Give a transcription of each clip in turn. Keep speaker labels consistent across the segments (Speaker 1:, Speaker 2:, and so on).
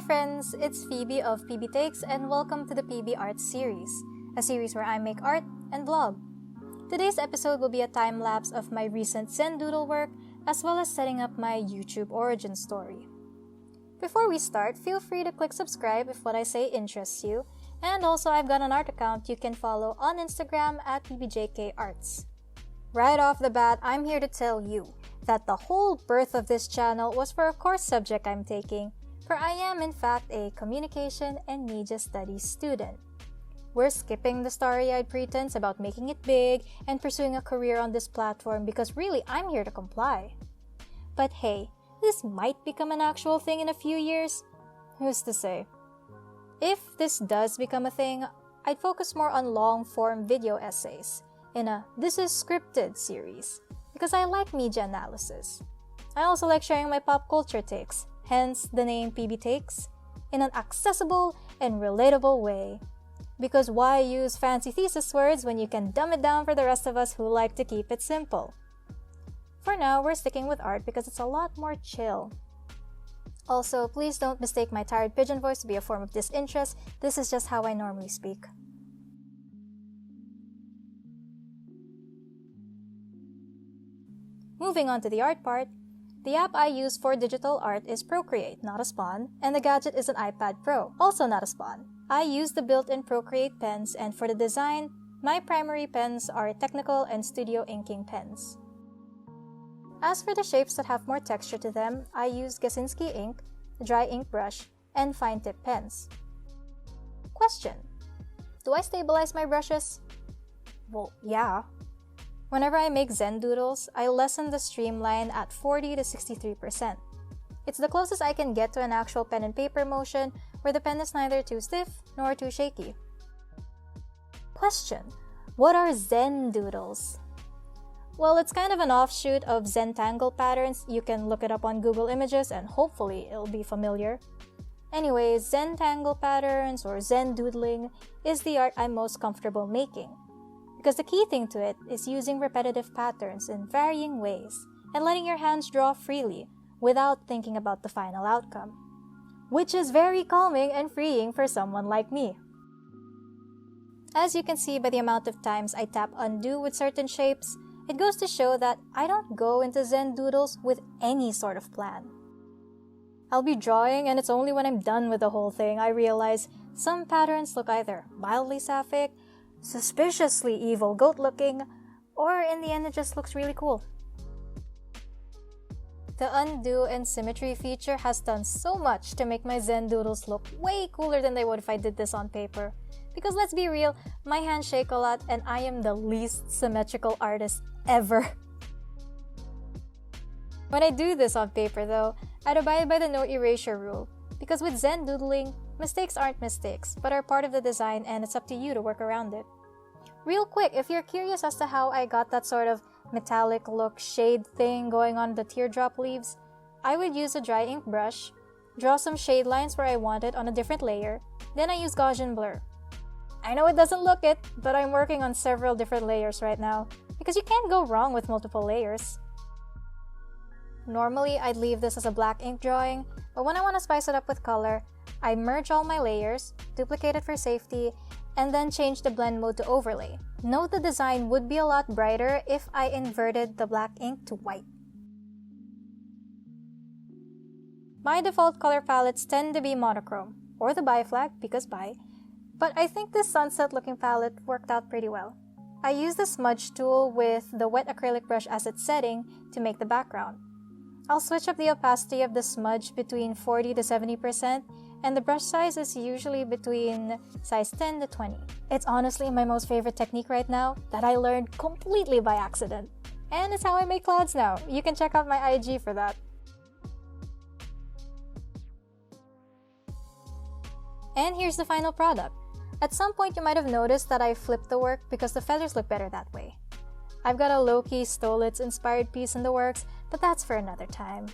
Speaker 1: friends, it's Phoebe of Phoebe Takes and welcome to the PBArts series, a series where I make art and vlog. Today's episode will be a time-lapse of my recent Zendoodle work as well as setting up my YouTube origin story. Before we start, feel free to click subscribe if what I say interests you, and also I've got an art account you can follow on Instagram at PBJKArts. Right off the bat, I'm here to tell you that the whole birth of this channel was for a course subject I'm taking, for I am in fact a communication and media studies student. We're skipping the starry-eyed pretense about making it big and pursuing a career on this platform because really I'm here to comply. But hey, this might become an actual thing in a few years. Who's to say? If this does become a thing, I'd focus more on long-form video essays in a This is Scripted series because I like media analysis. I also like sharing my pop culture takes, hence the name PB Takes, in an accessible and relatable way. Because why use fancy thesis words when you can dumb it down for the rest of us who like to keep it simple? For now, we're sticking with art because it's a lot more chill. Also, please don't mistake my tired pigeon voice to be a form of disinterest. This is just how I normally speak. Moving on to the art part, the app I use for digital art is Procreate, not a Spawn, and the gadget is an iPad Pro, also not a Spawn. I use the built-in Procreate pens, and for the design, my primary pens are technical and studio inking pens. As for the shapes that have more texture to them, I use Gasinski ink, dry ink brush, and fine tip pens. Question: do I stabilize my brushes? Well, yeah. Whenever I make Zendoodles, I lessen the streamline at 40 to 63%. It's the closest I can get to an actual pen and paper motion where the pen is neither too stiff nor too shaky. Question: what are Zendoodles? Well, it's kind of an offshoot of Zentangle patterns. You can look it up on Google Images and hopefully it'll be familiar. Anyways, Zentangle patterns or Zendoodling is the art I'm most comfortable making. Because the key thing to it is using repetitive patterns in varying ways and letting your hands draw freely without thinking about the final outcome, which is very calming and freeing for someone like me. As you can see by the amount of times I tap undo with certain shapes, it goes to show that I don't go into Zendoodles with any sort of plan. I'll be drawing and it's only when I'm done with the whole thing I realize some patterns look either mildly sapphic, suspiciously evil goat-looking, or in the end it just looks really cool. The undo and symmetry feature has done so much to make my Zendoodles look way cooler than they would if I did this on paper. Because let's be real, my hands shake a lot and I am the least symmetrical artist ever. When I do this on paper though, I'd abide by the no erasure rule. Because with Zendoodling, mistakes aren't mistakes, but are part of the design and it's up to you to work around it. Real quick, if you're curious as to how I got that sort of metallic look shade thing going on the teardrop leaves, I would use a dry ink brush, draw some shade lines where I want it on a different layer, then I use Gaussian blur. I know it doesn't look it, but I'm working on several different layers right now, because you can't go wrong with multiple layers. Normally, I'd leave this as a black ink drawing, but when I want to spice it up with color, I merge all my layers, duplicate it for safety, and then change the blend mode to overlay. Note the design would be a lot brighter if I inverted the black ink to white. My default color palettes tend to be monochrome, or the bi flag because bi, but I think this sunset looking palette worked out pretty well. I use the smudge tool with the wet acrylic brush as its setting to make the background. I'll switch up the opacity of the smudge between 40 to 70%, and the brush size is usually between size 10 to 20. It's honestly my most favorite technique right now that I learned completely by accident. And it's how I make clouds now. You can check out my IG for that. And here's the final product. At some point you might have noticed that I flipped the work because the feathers look better that way. I've got a low-key Stolitz inspired piece in the works, but that's for another time.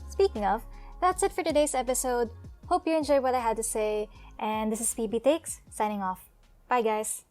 Speaker 1: Speaking of, that's it for today's episode. Hope you enjoyed what I had to say, and this is PB Takes, signing off. Bye guys!